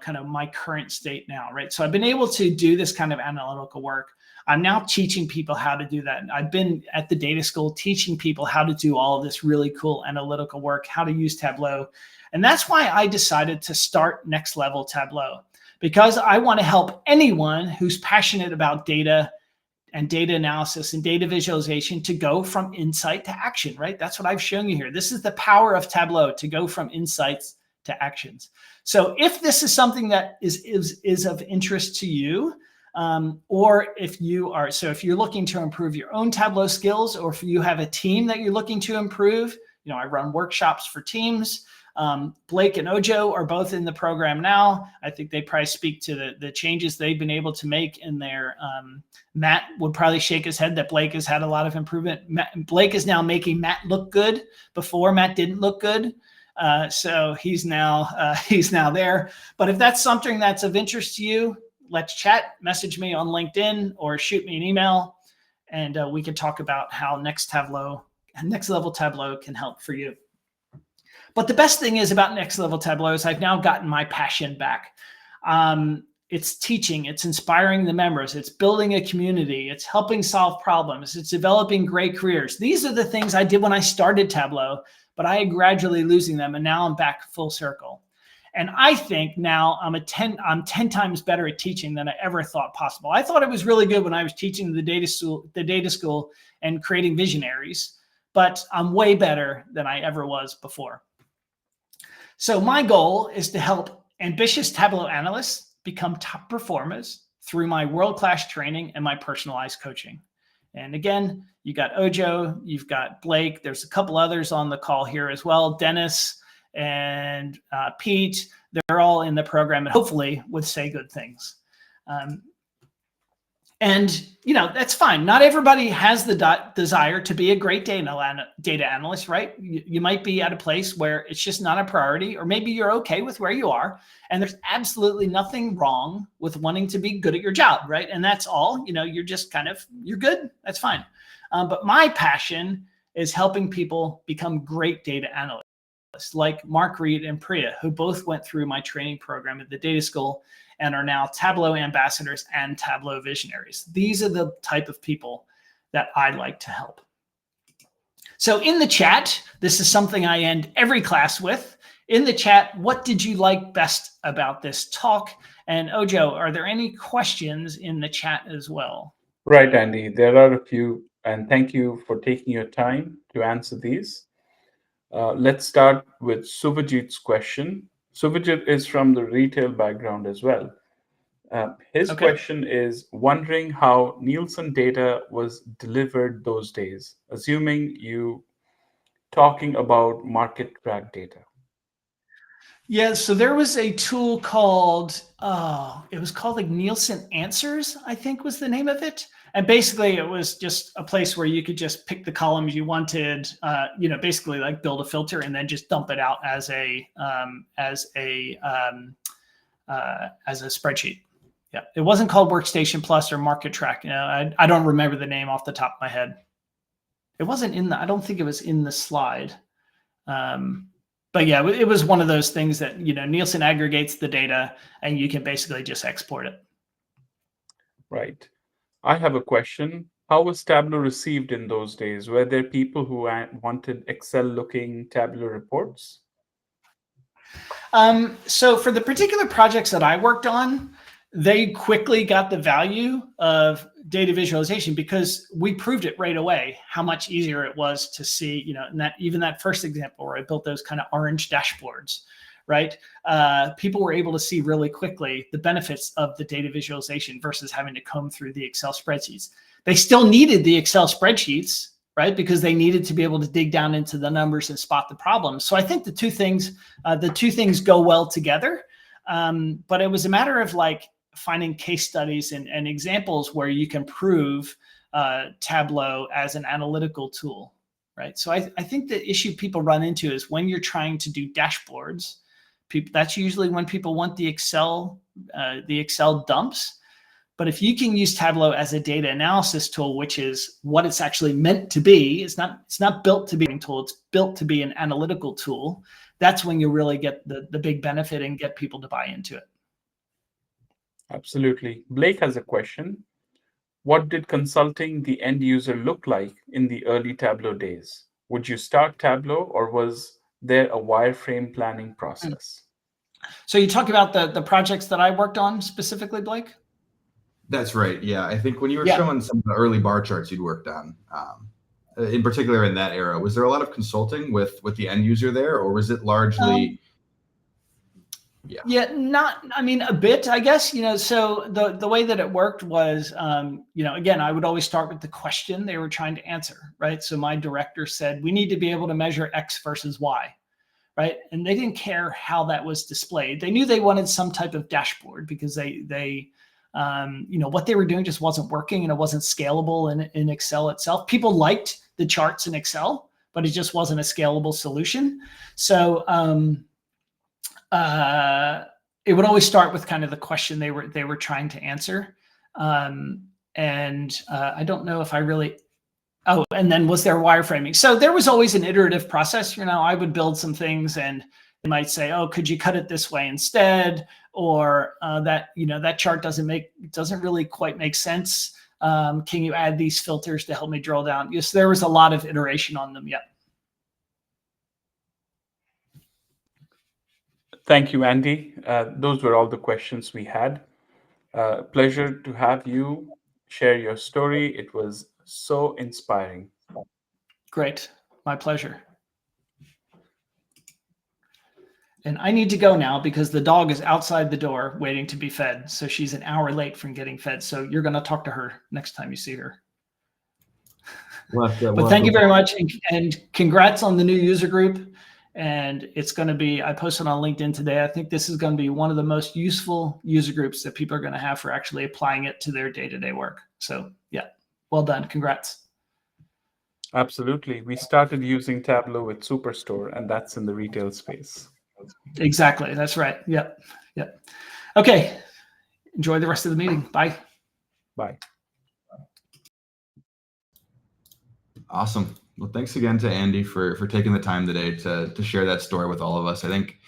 [SPEAKER 4] kind of my current state now, right? So I've been able to do this kind of analytical work. I'm now teaching people how to do that. I've been at the data school teaching people how to do all of this really cool analytical work, how to use Tableau. And that's why I decided to start Next Level Tableau. because I want to help anyone who's passionate about data and data analysis and data visualization to go from insight to action, right? That's what I've shown you here. This is the power of Tableau, to go from insights to actions. So if this is something that is of interest to you, or if you're looking to improve your own Tableau skills, or if you have a team that you're looking to improve, I run workshops for teams. Blake and Ojo are both in the program now. I think they probably speak to the changes they've been able to make in their, Matt would probably shake his head that Blake has had a lot of improvement. Blake is now making Matt look good. Before, Matt didn't look good. So he's now there. But if that's something that's of interest to you, let's chat, message me on LinkedIn or shoot me an email, and we can talk about how next level Tableau can help for you. But the best thing is about next level Tableau is I've now gotten my passion back. It's teaching, it's inspiring the members, it's building a community, it's helping solve problems, it's developing great careers. These are the things I did when I started Tableau, but I am gradually losing them, and now I'm back full circle. And I think now I'm 10 times better at teaching than I ever thought possible. I thought it was really good when I was teaching the data school and creating visionaries, but I'm way better than I ever was before. So my goal is to help ambitious Tableau analysts become top performers through my world-class training and my personalized coaching. And again, you got Ojo, you've got Blake, there's a couple others on the call here as well, Dennis and Pete. They're all in the program and hopefully would say good things. And that's fine. Not everybody has the desire to be a great data analyst, right? You might be at a place where it's just not a priority, or maybe you're okay with where you are, and there's absolutely nothing wrong with wanting to be good at your job, right? And that's all. You're just you're good. That's fine. But my passion is helping people become great data analysts, like Mark Reed and Priya, who both went through my training program at the Data School and are now Tableau ambassadors and Tableau visionaries. These are the type of people that I like to help. So in the chat, this is something I end every class with. In the chat, what did you like best about this talk? And Ojo, are there any questions in the chat as well?
[SPEAKER 2] Right, Andy, there are a few, and thank you for taking your time to answer these. Let's start with Suvajit's question. Suvajit is from the retail background as well. His question is wondering how Nielsen data was delivered those days, assuming you talking about market track data.
[SPEAKER 4] Yeah, so there was a tool called, it was called like Nielsen Answers, I think was the name of it. And basically it was just a place where you could just pick the columns you wanted, basically like build a filter and then just dump it out as a spreadsheet. Yeah, it wasn't called Workstation Plus or Market Track. I don't remember the name off the top of my head. It wasn't I don't think it was in the slide. But yeah, it was one of those things that, Nielsen aggregates the data and you can basically just export it.
[SPEAKER 2] Right. I have a question. How was Tableau received in those days? Were there people who wanted Excel-looking Tableau reports?
[SPEAKER 4] So for the particular projects that I worked on, they quickly got the value of data visualization because we proved it right away how much easier it was to see, even that first example where I built those kind of orange dashboards, right? People were able to see really quickly the benefits of the data visualization versus having to comb through the Excel spreadsheets. They still needed the Excel spreadsheets, right? Because they needed to be able to dig down into the numbers and spot the problems. So I think the two things go well together. But it was a matter of finding case studies and examples where you can prove Tableau as an analytical tool, right? So I think the issue people run into is when you're trying to do dashboards, that's usually when people want the Excel dumps. But if you can use Tableau as a data analysis tool, which is what it's actually meant to be, it's not built to be a tool, it's built to be an analytical tool. That's when you really get the big benefit and get people to buy into it.
[SPEAKER 2] Absolutely. Blake has a question. What did consulting the end user look like in the early Tableau days? Would you start Tableau or was there a wireframe planning process?
[SPEAKER 4] So you talk about the projects that I worked on specifically, Blake?
[SPEAKER 1] That's right. Yeah, I think when you were
[SPEAKER 4] Yeah.
[SPEAKER 1] showing some of the early bar charts you'd worked on, in particular in that era, was there a lot of consulting with the end user there, or was it largely?
[SPEAKER 4] Yeah, I mean, a bit, I guess, so the way that it worked was, again, I would always start with the question they were trying to answer, right? So my director said, we need to be able to measure X versus Y, right? And they didn't care how that was displayed. They knew they wanted some type of dashboard because they what they were doing just wasn't working and it wasn't scalable in Excel itself. People liked the charts in Excel, but it just wasn't a scalable solution. So, it would always start with kind of the question they were trying to answer. I don't know if I really, and then was there wireframing? So there was always an iterative process. I would build some things and they might say, oh, could you cut it this way instead? Or that chart doesn't really quite make sense. Can you add these filters to help me drill down? Yes, there was a lot of iteration on them. Yeah.
[SPEAKER 2] Thank you, Andy. Those were all the questions we had. Pleasure to have you share your story. It was so inspiring.
[SPEAKER 4] Great. My pleasure. And I need to go now because the dog is outside the door waiting to be fed. So she's an hour late from getting fed. So you're going to talk to her next time you see her. But thank you very much. And congrats on the new user group. And it's going to be, I posted on LinkedIn today, I think this is going to be one of the most useful user groups that people are going to have for actually applying it to their day-to-day work. So yeah, well done. Congrats.
[SPEAKER 2] Absolutely. We started using Tableau with Superstore, and that's in the retail space.
[SPEAKER 4] Exactly. That's right. Yep. Yep. Okay. Enjoy the rest of the meeting. Bye.
[SPEAKER 2] Bye.
[SPEAKER 1] Awesome. Well, thanks again to Andy for taking the time today to share that story with all of us. I think,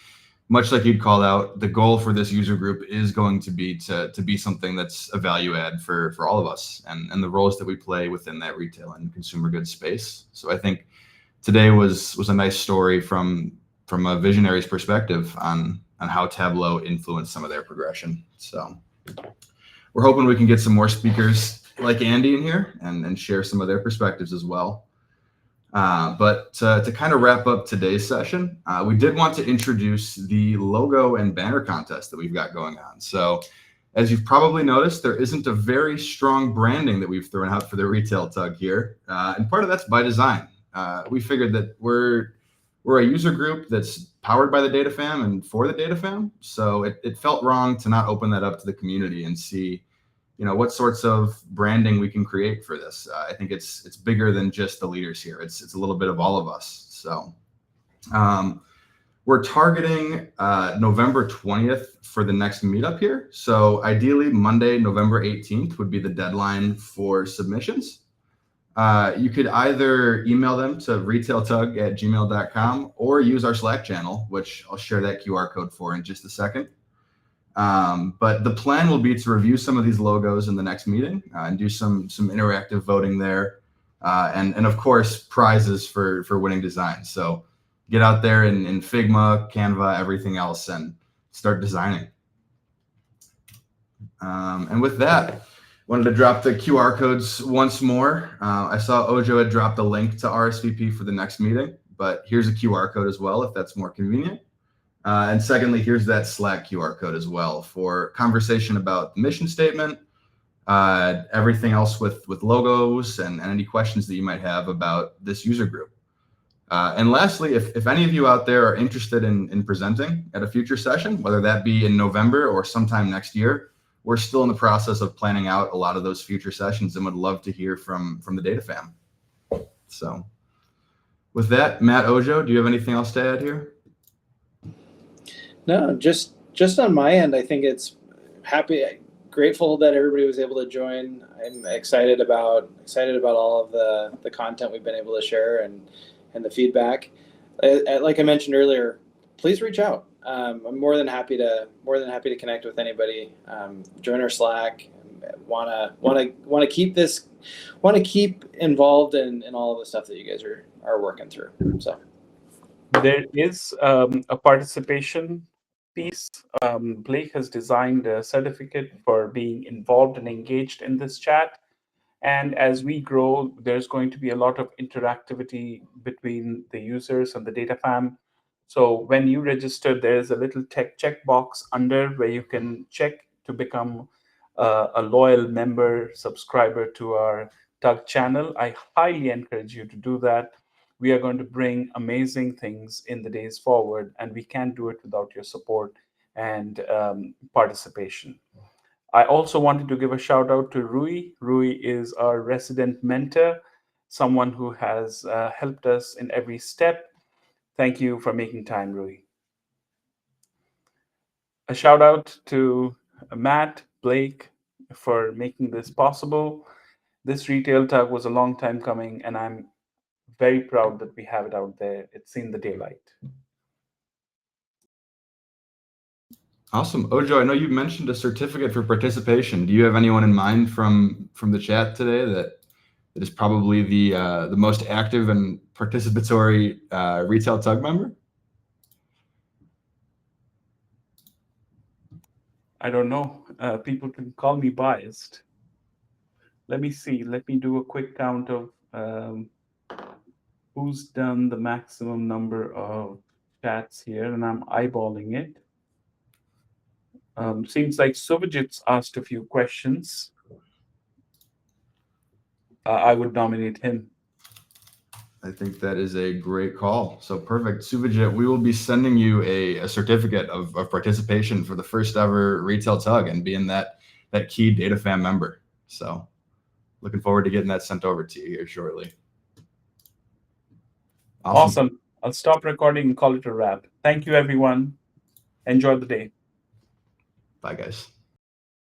[SPEAKER 1] much like you'd called out, the goal for this user group is going to be to be something that's a value add for all of us and the roles that we play within that retail and consumer goods space. So I think today was a nice story from a visionary's perspective on how Tableau influenced some of their progression. So we're hoping we can get some more speakers like Andy in here and share some of their perspectives as well. But to kind of wrap up today's session, we did want to introduce the logo and banner contest that we've got going on. So as you've probably noticed, there isn't a very strong branding that we've thrown out for the Retail TUG here. And part of that's by design. We figured that we're a user group that's powered by the data fam and for the data fam. So it felt wrong to not open that up to the community and see what sorts of branding we can create for this. I think it's bigger than just the leaders here. It's a little bit of all of us. So we're targeting November 20th for the next meetup here. So ideally Monday, November 18th would be the deadline for submissions. You could either email them to retailtug@gmail.com or use our Slack channel, which I'll share that QR code for in just a second. But the plan will be to review some of these logos in the next meeting and do some interactive voting there. And of course, prizes for winning designs. So get out there in Figma, Canva, everything else and start designing. And with that, wanted to drop the QR codes once more. I saw Ojo had dropped a link to RSVP for the next meeting, but here's a QR code as well, if that's more convenient. And secondly, here's that Slack QR code as well for conversation about the mission statement, everything else with logos and any questions that you might have about this user group. And lastly, if any of you out there are interested in presenting at a future session, whether that be in November or sometime next year, we're still in the process of planning out a lot of those future sessions and would love to hear from the data fam. So with that, Matt, Ojo, do you have anything else to add here?
[SPEAKER 3] No, just on my end, I think it's grateful that everybody was able to join. I'm excited about all of the content we've been able to share and the feedback. Like I mentioned earlier, please reach out. I'm more than happy to connect with anybody. Join our Slack. Want to keep involved in all of the stuff that you guys are working through. So
[SPEAKER 2] there is a participation piece, Blake has designed a certificate for being involved and engaged in this chat. And as we grow, there's going to be a lot of interactivity between the users and the data fam. So when you register, there's a little tech checkbox under where you can check to become a loyal member subscriber to our TUG channel. I highly encourage you to do that. We are going to bring amazing things in the days forward, and we can't do it without your support and participation. I also wanted to give a shout out to Rui. Rui is our resident mentor, someone who has helped us in every step. Thank you for making time, Rui. A shout out to Matt, Blake, for making this possible. This retail tug was a long time coming, and I'm very proud that we have it out there. It's seen the daylight.
[SPEAKER 1] Awesome. Ojo, I know you mentioned a certificate for participation. Do you have anyone in mind from the chat today that is probably the most active and participatory retail tug member?
[SPEAKER 2] I don't know. People can call me biased. Let me see. Let me do a quick count of who's done the maximum number of chats here, and I'm eyeballing it. Seems like Suvajit's asked a few questions. I would nominate him.
[SPEAKER 1] I think that is a great call. So perfect. Suvajit, we will be sending you a certificate of participation for the first ever retail tug and being that key data fam member. So looking forward to getting that sent over to you here shortly.
[SPEAKER 2] Awesome. I'll stop recording and call it a wrap. Thank you, everyone. Enjoy the day.
[SPEAKER 1] Bye, guys.